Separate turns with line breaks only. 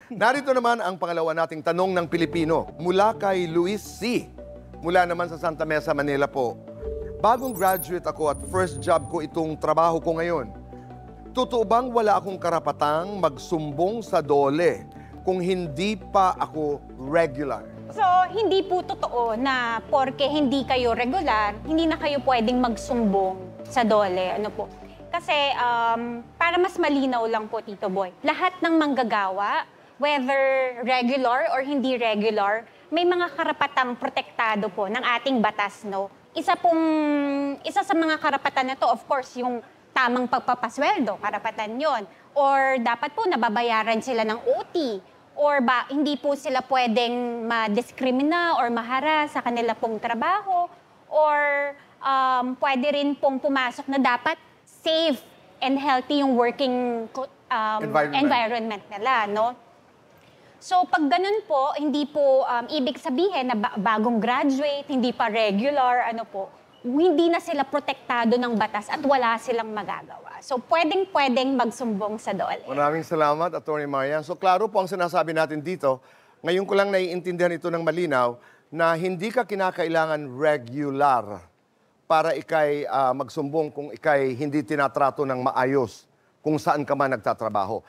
Narito naman ang pangalawa nating tanong ng Pilipino mula kay Luis C. Mula naman sa Santa Mesa, Manila po. Bagong graduate ako at first job ko itong trabaho ko ngayon. Totoo bang wala akong karapatang magsumbong sa DOLE kung hindi pa ako regular?
So, hindi po totoo na porke hindi kayo regular, hindi na kayo pwedeng magsumbong sa DOLE. Ano po? Kasi para mas malinaw lang po, Tito Boy, lahat ng manggagawa, whether regular or hindi regular, may mga karapatang protektado po ng ating batas, no? Isa sa mga karapatan na to, of course, yung tamang pagpapasweldo, karapatan yon. Or dapat po nababayaran sila ng OT. Or hindi po sila pwedeng ma-discrimina or maharas sa kanila pong trabaho. Or pwede rin pong pumasok na dapat safe and healthy yung working environment nila, no? So, pag ganun po, hindi po ibig sabihin na bagong graduate, hindi pa regular, hindi na sila protektado ng batas at wala silang magagawa. So, pwedeng magsumbong sa DOLE.
Maraming salamat, Atty. Marian. So, klaro po ang sinasabi natin dito. Ngayon ko lang naiintindihan ito ng malinaw na hindi ka kinakailangan regular para ikay magsumbong kung ikay hindi tinatrato ng maayos kung saan ka man nagtatrabaho.